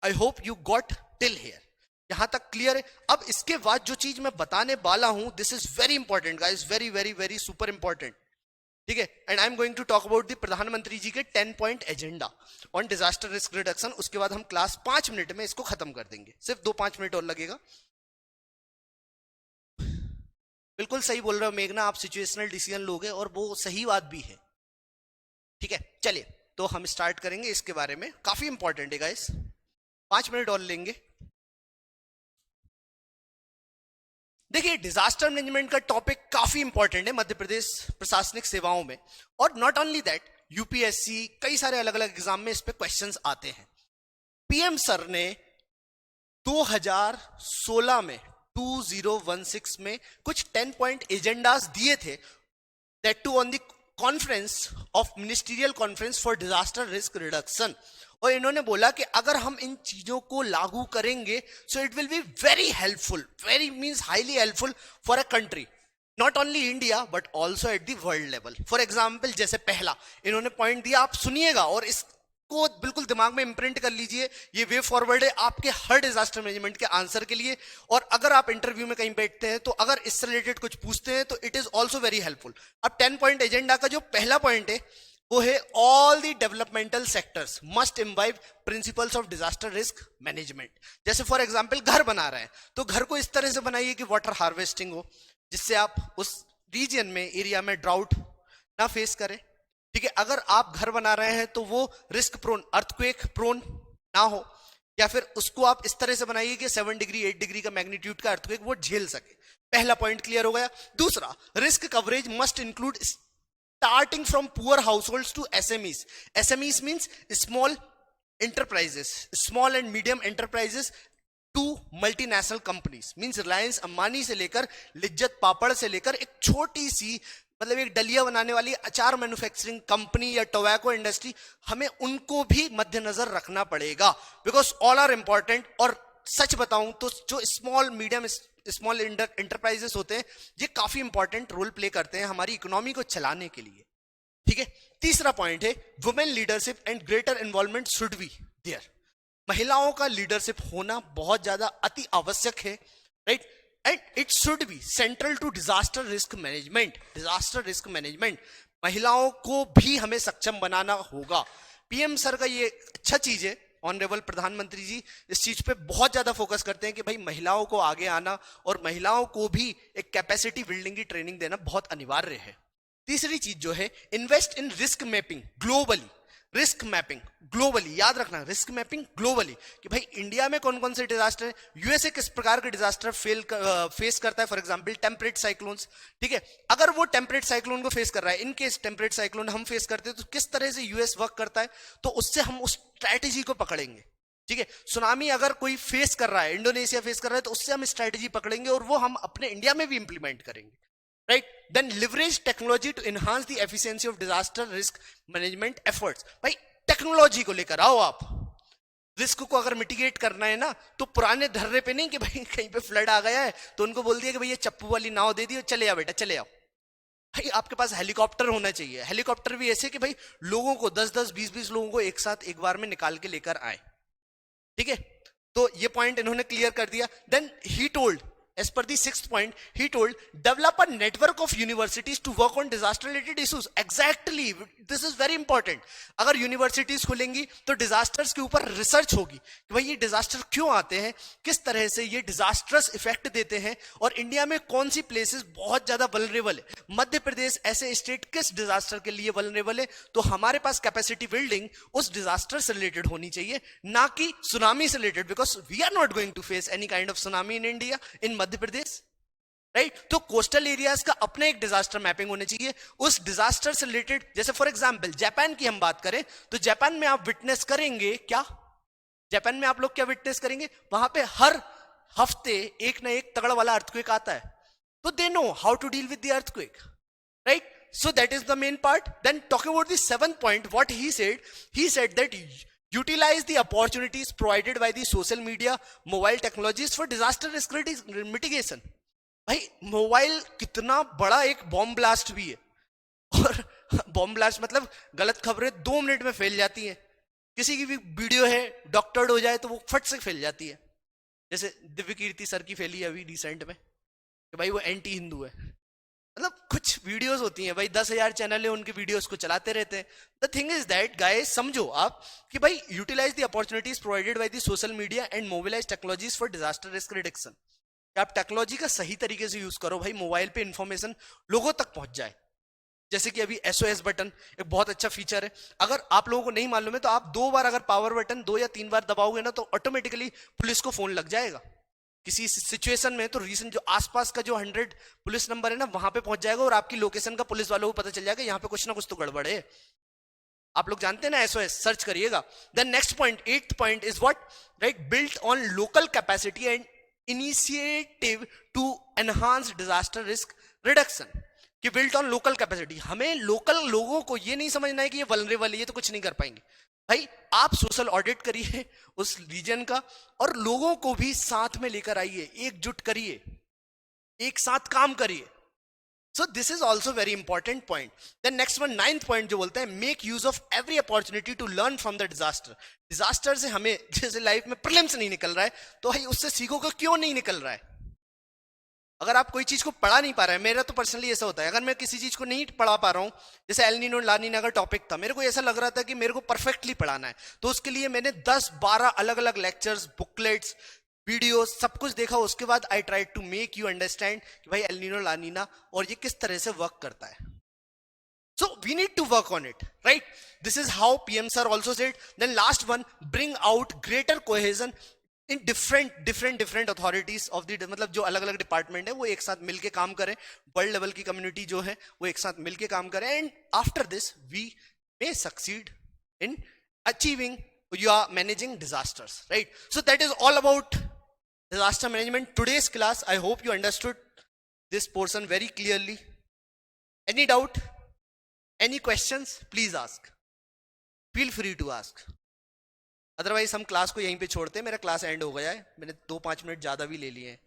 I hope you got till here, यहां तक clear है। अब इसके बाद जो चीज मैं बताने वाला हूं, this is very important guys, very very very super important, ठीक है। And I am going to talk about the प्रधानमंत्री जी के 10 point agenda on disaster risk reduction. उसके बाद हम क्लास 5 मिनट में इसको खत्म कर देंगे, सिर्फ 2-5 मिनट और लगेगा। बिल्कुल सही बोल रहे हो मेघना, आप सिचुएशनल डिसीजन लोगे और वो सही बात भी है, ठीक है। चलिए तो हम स्टार्ट करेंगे इसके बारे में, काफी इंपॉर्टेंट है गाइस, 5 मिनट और लेंगे। देखिए डिजास्टर मैनेजमेंट का टॉपिक काफी इंपॉर्टेंट है मध्य प्रदेश प्रशासनिक सेवाओं में, और नॉट ओनली दैट, यूपीएससी कई सारे अलग अलग एग्जाम में इस पे क्वेश्चंस आते हैं। पीएम सर ने 2016 में 2016 में कुछ 10 पॉइंट एजेंडास दिए थे, that too on the conference of ministerial conference for disaster risk reduction. और इन्होंने बोला कि अगर हम इन चीजों को लागू करेंगे so it will be very helpful, very means highly helpful for a country, not only India but also at the world level. For example जैसे पहला इन्होंने पॉइंट दिया, आप सुनिएगा और इसको बिल्कुल दिमाग में इंप्रिंट कर लीजिए, ये वे फॉरवर्ड है आपके हर डिजास्टर मैनेजमेंट के आंसर के लिए। और अगर आप इंटरव्यू में कहीं बैठते हैं तो अगर इससे रिलेटेड कुछ पूछते हैं तो it is also very helpful. अब 10 पॉइंट एजेंडा का जो पहला पॉइंट है वो है, all the developmental sectors must imbibe principles of disaster risk management. जैसे फॉर एग्जांपल घर बना रहे हैं तो घर को इस तरह से बनाइए कि वाटर हार्वेस्टिंग हो, जिससे आप उस रीजन में, एरिया में ड्राउट ना फेस करें, ठीक है। अगर आप घर बना रहे हैं तो वो रिस्क प्रोन, अर्थक्वेक प्रोन ना हो, या फिर उसको आप इस तरह से बनाइए कि 7 डिग्री 8 डिग्री का मैग्नीट्यूड का अर्थक्वेक वो झेल सके। पहला पॉइंट क्लियर हो गया। दूसरा, risk coverage must include starting from poor households to SMEs. SMEs means small enterprises, small and medium enterprises to multinational companies, means Reliance Ambani से लेकर लिज्जत पापड़ से लेकर एक छोटी सी, मतलब एक डलिया बनाने वाली अचार मैन्युफैक्चरिंग कंपनी या टोबैको इंडस्ट्री, हमें उनको भी मद्देनजर रखना पड़ेगा, बिकॉज ऑल आर इंपॉर्टेंट। और सच बताऊं तो जो स्मॉल मीडियम स्मॉल इंटरप्राइजेस होते हैं ये काफी इंपॉर्टेंट रोल प्ले करते हैं हमारी इकोनॉमी को चलाने के लिए, ठीक है। तीसरा पॉइंट है, women leadership and greater involvement should be there. महिलाओं का लीडरशिप होना बहुत ज्यादा अति आवश्यक है, right, and it should be central to disaster risk management. Disaster risk management, महिलाओं को भी हमें सक्षम बनाना होगा। पीएम सर का ये अच्छा चीज है, ऑनरेबल प्रधानमंत्री जी इस चीज पे बहुत ज्यादा फोकस करते हैं कि भाई महिलाओं को आगे आना और महिलाओं को भी एक कैपेसिटी बिल्डिंग की ट्रेनिंग देना बहुत अनिवार्य है। तीसरी चीज जो है, invest in risk mapping globally. Risk mapping globally, याद रखना, रिस्क मैपिंग ग्लोबली, कि भाई इंडिया में कौन कौन से डिजास्टर है, यूएसए किस प्रकार के डिजास्टर फेस करता है, फॉर एग्जांपल टेम्परेट साइक्लोन्स, ठीक है। अगर वो टेम्परेट साइक्लोन को फेस कर रहा है, इन केस टेम्परेट साइक्लोन हम फेस करते हैं तो किस तरह से यूएस वर्क करता है, तो उससे हम उस स्ट्रैटेजी को पकड़ेंगे, ठीक है। सुनामी अगर कोई फेस कर रहा है, इंडोनेशिया फेस कर रहा है, तो उससे हम स्ट्रैटेजी पकड़ेंगे और वो हम अपने इंडिया में भी इंप्लीमेंट करेंगे, right. Then leverage technology to enhance the efficiency of disaster risk management efforts. भाई टेक्नोलॉजी को लेकर आओ, आप रिस्क को अगर मिटिगेट करना है ना तो पुराने धर्रे पे नहीं कि भाई कहीं पे फ्लड आ गया है तो उनको बोल दिया कि भाई ये चप्पू वाली नाव दे दी, चले आओ बेटा चले आओ। भाई आपके पास हेलीकॉप्टर होना चाहिए, हेलीकॉप्टर भी ऐसे कि भाई लोगों को 10-10 20-20 लोगों को एक साथ एक बार में निकाल के लेकर आए, ठीक है। तो ये पॉइंट इन्होंने क्लियर कर दिया। Then he told, as per the 6th point, he told, develop a network of universities to work on disaster related issues. Exactly, this is very important. अगर यूनिवर्सिटीज खुलेंगी तो डिजास्टर्स के ऊपर रिसर्च होगी कि भाई ये डिजास्टर क्यों आते हैं, किस तरह से ये डिजास्टर्स इफेक्ट देते हैं, और इंडिया में कौन सी प्लेसेस बहुत ज्यादा वल्नरेबल है, मध्य प्रदेश ऐसे स्टेट किस डिजास्टर के लिए वल्नरेबल है, तो हमारे पास कैपेसिटी बिल्डिंग उस डिजास्टर से रिलेटेड होनी चाहिए, ना कि सुनामी से related, because we are not going to face any kind of tsunami in India, in Madhya Pradesh, right. तो कोस्टल एरियाज का अपने एक डिजास्टर मैपिंग होने चाहिए उस डिजास्टर से रिलेटेड। जैसे फॉर एग्जांपल जापान की हम बात करें तो जापान में आप विटनेस करेंगे क्या, जापान में आप लोग क्या विटनेस करेंगे, वहां पे हर हफ्ते एक ना एक तगड़ा वाला अर्थक्वेक आता है, तो they know how to deal with the earthquake, right. So that is the main part. Then talking about the 7th point, what he said that utilize the opportunities provided by the social media, mobile technologies for disaster risk mitigation. भाई mobile कितना बड़ा एक bomb blast भी है, और bomb blast मतलब गलत खबरें 2 मिनट में फैल जाती हैं, किसी की भी वीडियो है डॉक्टर्ड हो जाए तो वो फट से फैल जाती है, जैसे दिव्य कीर्ति सर की फैली अभी रिसेंट में कि भाई वो एंटी हिंदू है। मतलब कुछ वीडियोस होती हैं भाई, 10,000 चैनल है उनके, वीडियोस को चलाते रहते हैं। The thing is that guys, समझो आप कि भाई utilize the opportunities provided by the social media and mobilize technologies for disaster risk reduction. आप टेक्नोलॉजी का सही तरीके से यूज करो भाई, मोबाइल पे इंफॉर्मेशन लोगों तक पहुंच जाए। जैसे कि अभी SOS बटन एक बहुत अच्छा फीचर है, अगर आप लोगों को नहीं मालूम है तो आप 2 बार अगर पावर बटन 2 या 3 बार दबाओगे ना तो ऑटोमेटिकली पुलिस को फोन लग जाएगा किसी सिचुएशन में। तो रीजन जो आसपास का जो 100 पुलिस नंबर है ना वहां पे पहुंच जाएगा और आपकी लोकेशन का पुलिस वालों को पता चल जाएगा यहाँ पे कुछ ना कुछ तो गड़बड़ है। आप लोग जानते हैं ना SOS, सर्च करिएगा। Then next point, 8th point is what, right, built on local capacity and initiative to enhance disaster risk reduction. कि बिल्ट ऑन लोकल कैपेसिटी, हमें लोकल लोगों को ये नहीं समझना है कि ये वल्नरेबल है, ये तो कुछ नहीं कर पाएंगे। भाई आप सोशल ऑडिट करिए उस रीजन का और लोगों को भी साथ में लेकर आइए, एकजुट करिए, एक साथ काम करिए। So this is also very important point. Then next one, 9th point जो बोलते हैं, make use of every opportunity to learn from the disaster. Disaster से हमें जैसे लाइफ में प्रीलिम्स नहीं निकल रहा है तो भाई उससे सीखो कि क्यों नहीं निकल रहा है। अगर आप कोई चीज को पढ़ा नहीं पा रहे हैं, मेरा तो पर्सनली ऐसा होता है, अगर मैं किसी चीज को नहीं पढ़ा पा रहा हूं, जैसे एल नीनो ला नीना का टॉपिक था, मेरे को ऐसा लग रहा था कि मेरे को परफेक्टली पढ़ाना है, तो उसके लिए मैंने 10-12 अलग अलग लेक्चर्स, बुकलेट्स, वीडियो सब कुछ देखा। उसके बाद I try to make you understand कि भाई एल नीनो ला नीना और ये किस तरह से वर्क करता है। So we need to work on it, right? This is how PM sir also said. Then last one, bring out greater cohesion in different authorities of the, मतलब जो अलग अलग डिपार्टमेंट है वो एक साथ मिलके काम करें, वर्ल्ड लेवल की कम्युनिटी जो है वो एक साथ मिलके काम करें, and after this we may succeed in achieving your managing disasters, right? So that is all about disaster management, today's class. I hope you understood this portion very clearly. Any doubt, any questions, please ask, feel free to ask. Otherwise हम class को यहीं पे छोड़ते हैं, मेरा class and हो गया है, मैंने 2-5 मिनट ज्यादा भी ले लिए हैं।